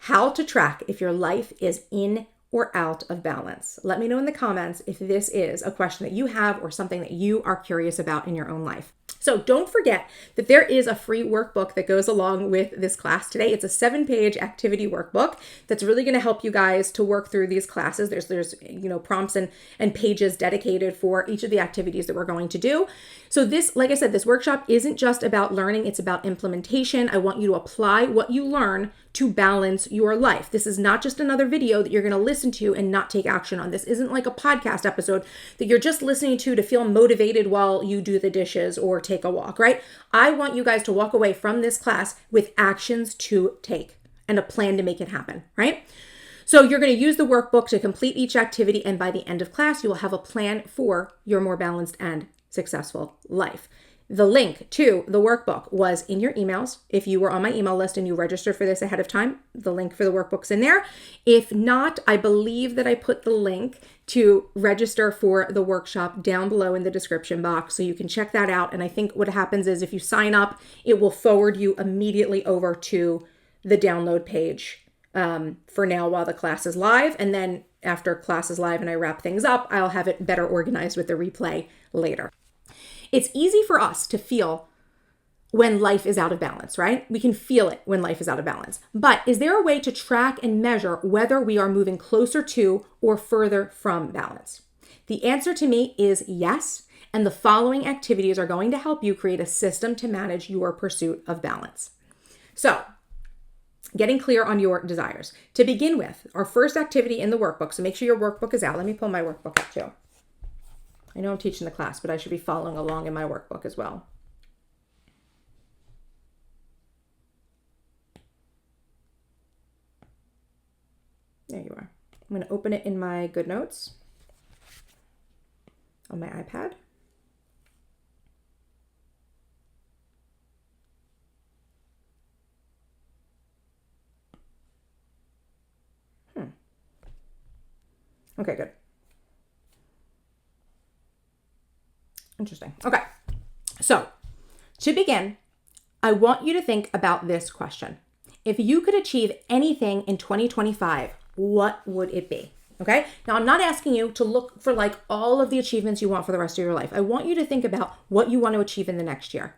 how to track if your life is in or out of balance. Let me know in the comments if this is a question that you have or something that you are curious about in your own life. So don't forget that there is a free workbook that goes along with this class today. It's a 7-page activity workbook that's really going to help you guys to work through these classes. There's prompts and pages dedicated for each of the activities that we're going to do. So this, like I said, this workshop isn't just about learning, it's about implementation. I want you to apply what you learn to balance your life. This is not just another video that you're going to listen to and not take action on. This isn't like a podcast episode that you're just listening to feel motivated while you do the dishes or take a walk, right? I want you guys to walk away from this class with actions to take and a plan to make it happen, right? So you're going to use the workbook to complete each activity, and by the end of class, you will have a plan for your more balanced and successful life. The link to the workbook was in your emails. If you were on my email list and you registered for this ahead of time, the link for the workbook's in there. If not, I believe that I put the link to register for the workshop down below in the description box, so you can check that out. And I think what happens is if you sign up, it will forward you immediately over to the download page for now while the class is live. And then after class is live and I wrap things up, I'll have it better organized with the replay later. It's easy for us to feel when life is out of balance, right? We can feel it when life is out of balance. But is there a way to track and measure whether we are moving closer to or further from balance? The answer to me is yes. And the following activities are going to help you create a system to manage your pursuit of balance. So, getting clear on your desires. To begin with, our first activity in the workbook, so make sure your workbook is out. Let me pull my workbook up too. I know I'm teaching the class, but I should be following along in my workbook as well. There you are. I'm going to open it in my GoodNotes on my iPad. Okay, good. Interesting. Okay. So to begin, I want you to think about this question. If you could achieve anything in 2025, what would it be? Okay. Now I'm not asking you to look for like all of the achievements you want for the rest of your life. I want you to think about what you want to achieve in the next year.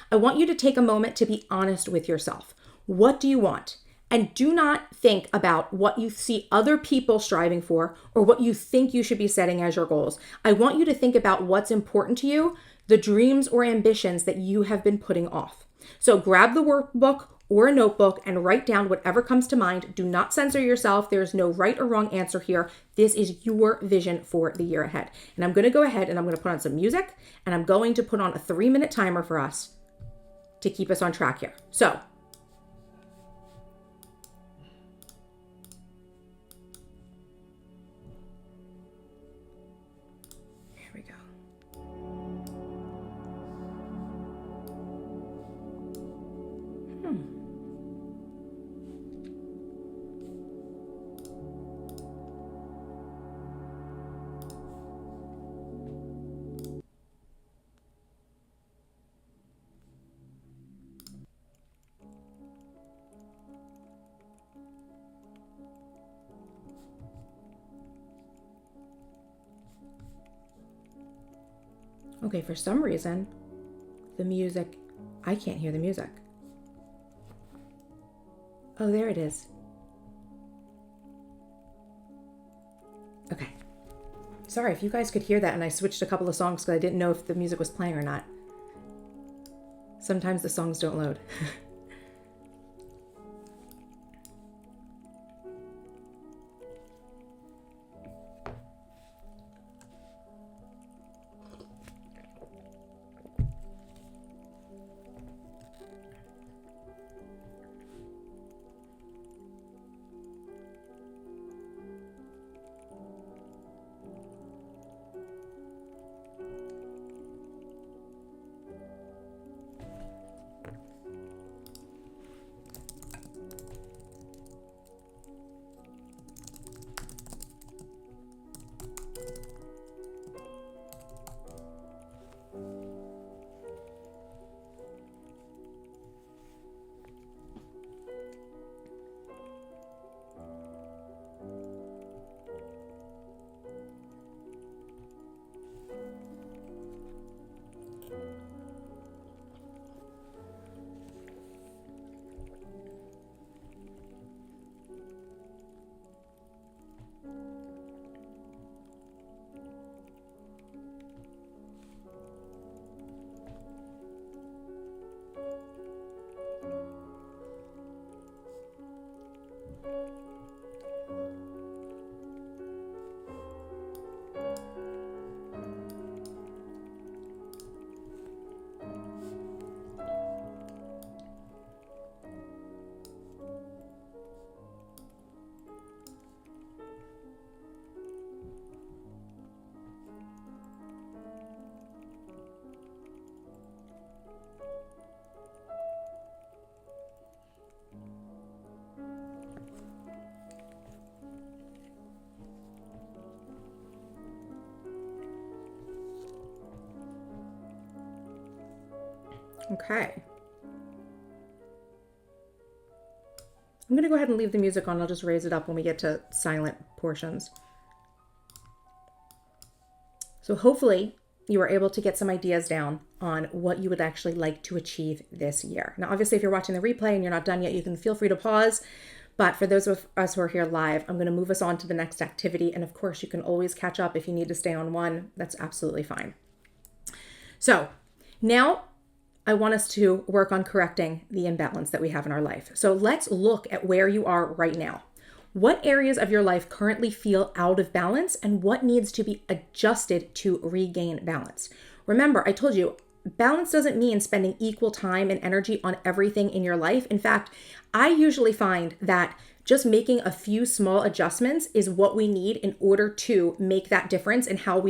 I want you to take a moment to be honest with yourself. What do you want? And do not think about what you see other people striving for or what you think you should be setting as your goals. I want you to think about what's important to you, the dreams or ambitions that you have been putting off. So grab the workbook or a notebook and write down whatever comes to mind. Do not censor yourself. There's no right or wrong answer here. This is your vision for the year ahead. And I'm going to go ahead and I'm going to put on some music, and I'm going to put on a 3-minute timer for us to keep us on track here. So okay, for some reason, the music, I can't hear the music. Oh, there it is. Okay. Sorry if you guys could hear that and I switched a couple of songs because I didn't know if the music was playing or not. Sometimes the songs don't load. Okay. I'm going to go ahead and leave the music on. I'll just raise it up when we get to silent portions. So hopefully you are able to get some ideas down on what you would actually like to achieve this year. Now, obviously, if you're watching the replay and you're not done yet, you can feel free to pause. But for those of us who are here live, I'm going to move us on to the next activity. And of course, you can always catch up if you need to stay on one. That's absolutely fine. So now I want us to work on correcting the imbalance that we have in our life. So let's look at where you are right now. What areas of your life currently feel out of balance and what needs to be adjusted to regain balance? Remember, I told you, balance doesn't mean spending equal time and energy on everything in your life. In fact, I usually find that just making a few small adjustments is what we need in order to make that difference in how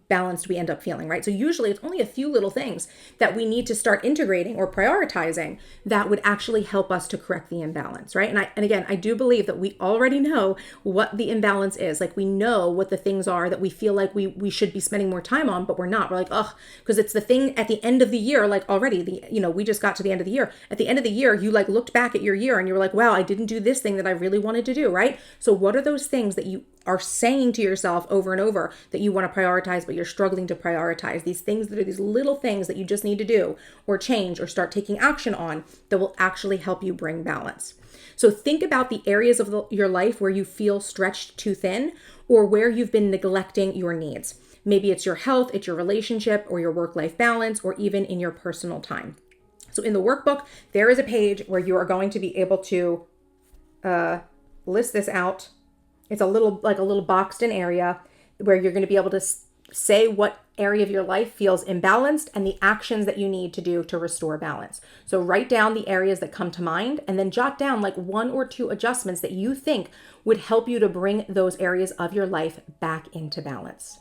balanced we end up feeling, right? So usually it's only a few little things that we need to start integrating or prioritizing that would actually help us to correct the imbalance, right? And again, I do believe that we already know what the imbalance is. Like we know what the things are that we feel like we should be spending more time on, but we're not. We're like, oh, because it's the thing at the end of the year, like already we just got to the end of the year. At the end of the year, you like looked back at your year and you were like, wow, I didn't do this thing that I really wanted to do, right? So what are those things that you are saying to yourself over and over that you want to prioritize, but you're struggling to prioritize? These things that are these little things that you just need to do or change or start taking action on that will actually help you bring balance. So think about the areas of your life where you feel stretched too thin or where you've been neglecting your needs. Maybe it's your health, it's your relationship or your work-life balance, or even in your personal time. So in the workbook, there is a page where you are going to be able to list this out. It's a little boxed in area where you're going to be able to say what area of your life feels imbalanced and the actions that you need to do to restore balance. So write down the areas that come to mind and then jot down like 1 or 2 adjustments that you think would help you to bring those areas of your life back into balance.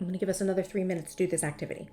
I'm going to give us another 3 minutes to do this activity.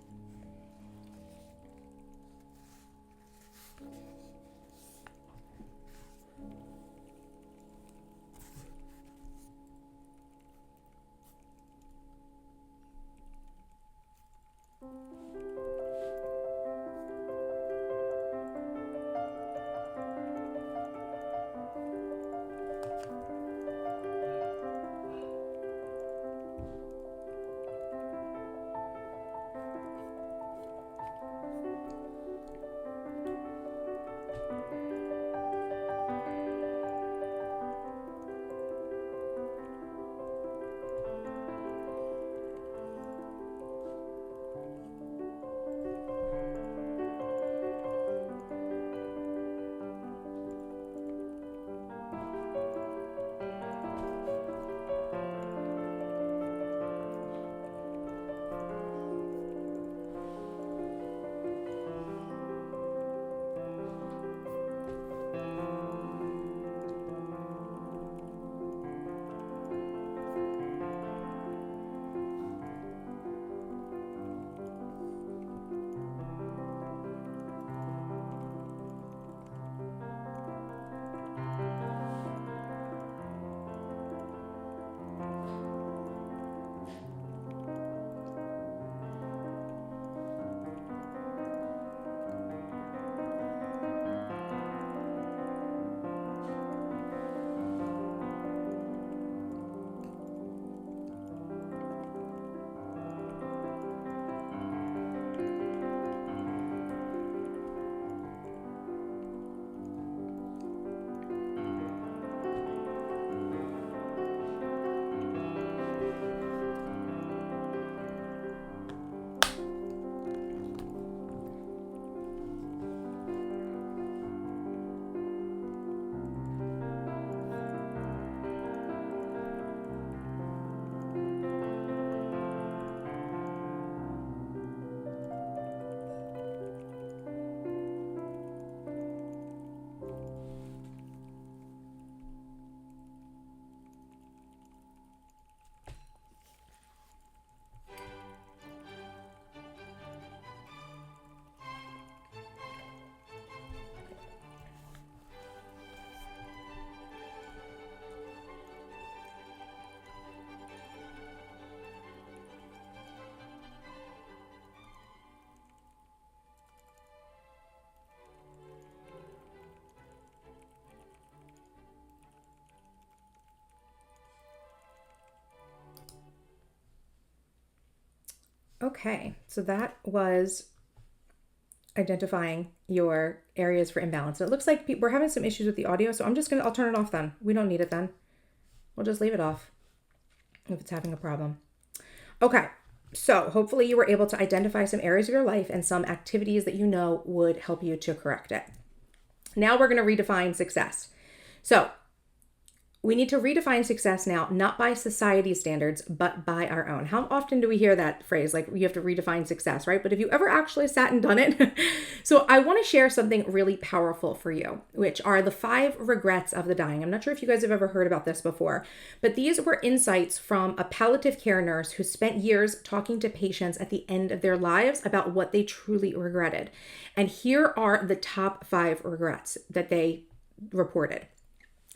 Okay, so that was identifying your areas for imbalance. And it looks like we're having some issues with the audio, so I'll turn it off then. We don't need it then. We'll just leave it off if it's having a problem. Okay, so hopefully you were able to identify some areas of your life and some activities that you know would help you to correct it. Now we're going to redefine success. So we need to redefine success now, not by society standards, but by our own. How often do we hear that phrase? Like, you have to redefine success, right? But have you ever actually sat and done it? So I want to share something really powerful for you, which are the 5 regrets of the dying. I'm not sure if you guys have ever heard about this before, but these were insights from a palliative care nurse who spent years talking to patients at the end of their lives about what they truly regretted. And here are the top 5 regrets that they reported.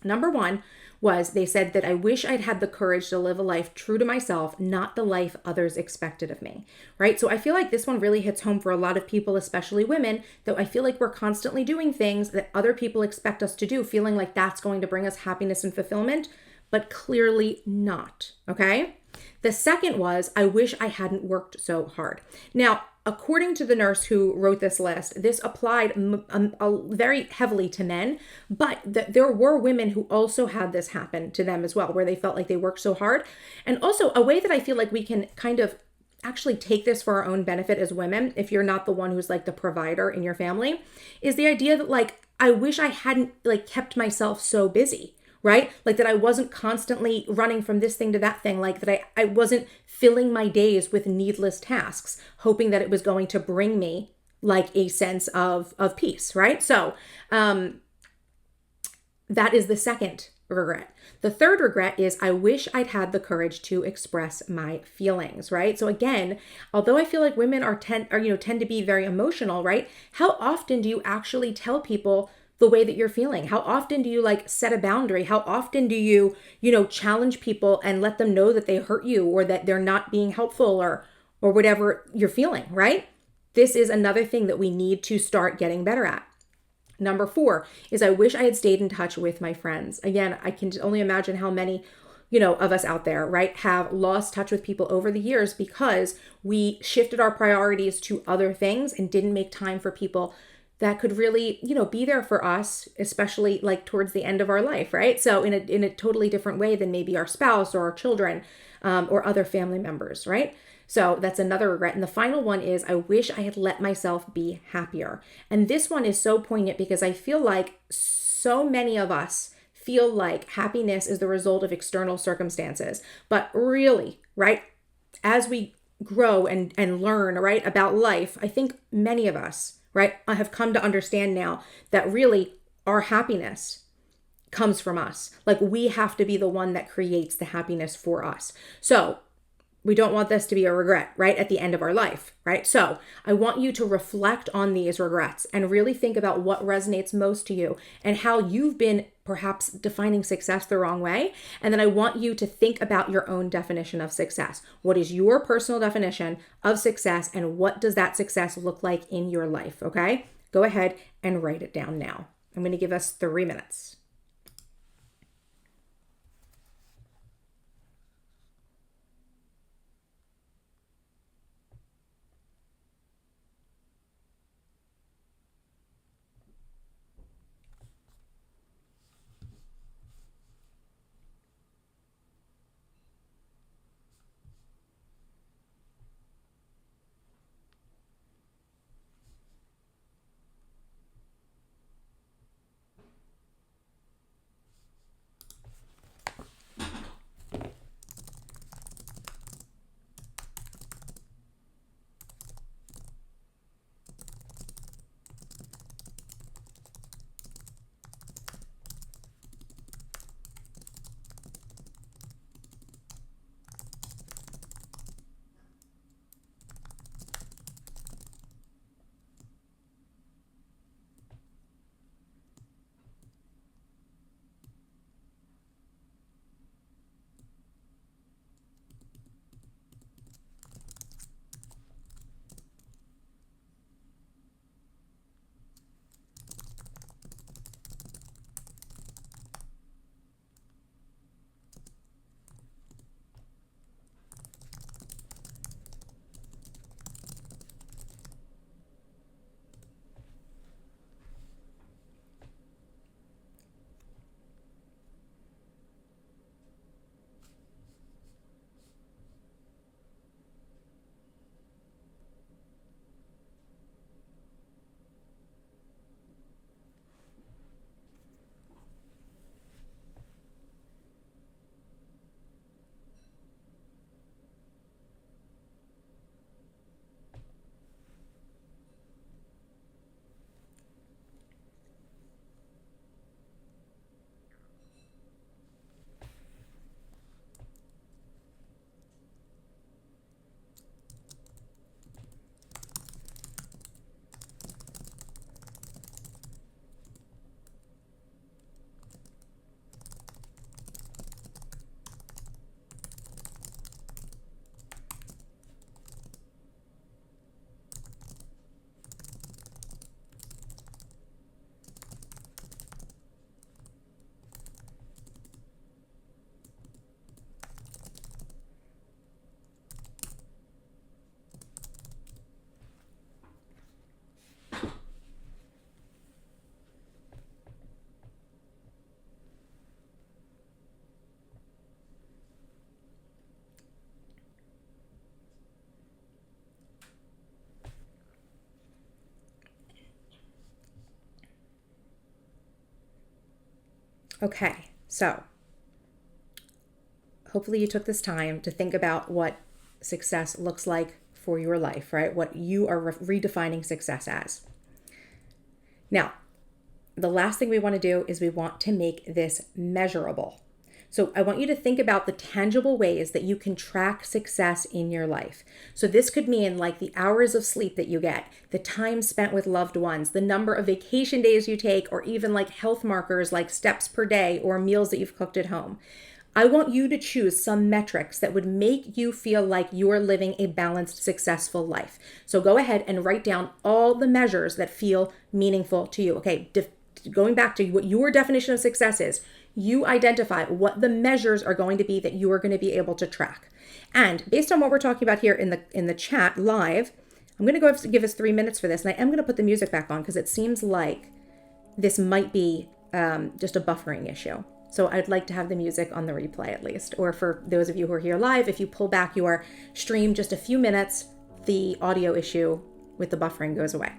Number 1 was they said that I wish I'd had the courage to live a life true to myself, not the life others expected of me, right? So I feel like this one really hits home for a lot of people, especially women, that I feel like we're constantly doing things that other people expect us to do, feeling like that's going to bring us happiness and fulfillment, but clearly not, okay? The second was, I wish I hadn't worked so hard. Now, according to the nurse who wrote this list, this applied very heavily to men, but there were women who also had this happen to them as well, where they felt like they worked so hard. And also a way that I feel like we can kind of actually take this for our own benefit as women, if you're not the one who's like the provider in your family, is the idea that like, I wish I hadn't like kept myself so busy. Right? Like that I wasn't constantly running from this thing to that thing, like that I wasn't filling my days with needless tasks, hoping that it was going to bring me like a sense of peace, right? So that is the second regret. The third regret is I wish I'd had the courage to express my feelings, right? So again, although I feel like women tend to be very emotional, right? How often do you actually tell people the way that you're feeling? How often do you like set a boundary? How often do you, challenge people and let them know that they hurt you or that they're not being helpful or whatever you're feeling, right? This is another thing that we need to start getting better at. Number 4 is I wish I had stayed in touch with my friends. Again, I can only imagine how many of us out there, right, have lost touch with people over the years because we shifted our priorities to other things and didn't make time for people that could really, be there for us, especially like towards the end of our life, right? So in a totally different way than maybe our spouse or our children or other family members, right? So that's another regret. And the final one is I wish I had let myself be happier. And this one is so poignant because I feel like so many of us feel like happiness is the result of external circumstances. But really, right, as we grow and learn, right, about life, I think many of us, right, I have come to understand now that really our happiness comes from us. Like we have to be the one that creates the happiness for us. So we don't want this to be a regret, right, at the end of our life, right? So I want you to reflect on these regrets and really think about what resonates most to you and how you've been perhaps defining success the wrong way. And then I want you to think about your own definition of success. What is your personal definition of success and what does that success look like in your life, okay? Go ahead and write it down now. I'm going to give us 3 minutes. Okay, so hopefully you took this time to think about what success looks like for your life, right? What you are redefining success as. Now, the last thing we want to do is we want to make this measurable. So I want you to think about the tangible ways that you can track success in your life. So this could mean like the hours of sleep that you get, the time spent with loved ones, the number of vacation days you take, or even like health markers like steps per day or meals that you've cooked at home. I want you to choose some metrics that would make you feel like you're living a balanced, successful life. So go ahead and write down all the measures that feel meaningful to you. Okay, going back to what your definition of success is, you identify what the measures are going to be that you are going to be able to track. And based on what we're talking about here in the chat live, I'm going to go give us 3 minutes for this, and I am going to put the music back on because it seems like this might be just a buffering issue. So I'd like to have the music on the replay at least. Or for those of you who are here live, if you pull back your stream just a few minutes, the audio issue with the buffering goes away.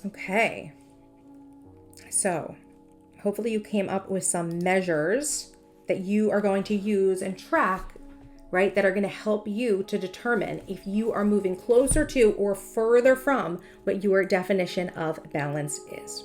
Okay, so hopefully you came up with some measures that you are going to use and track, right, that are going to help you to determine if you are moving closer to or further from what your definition of balance is.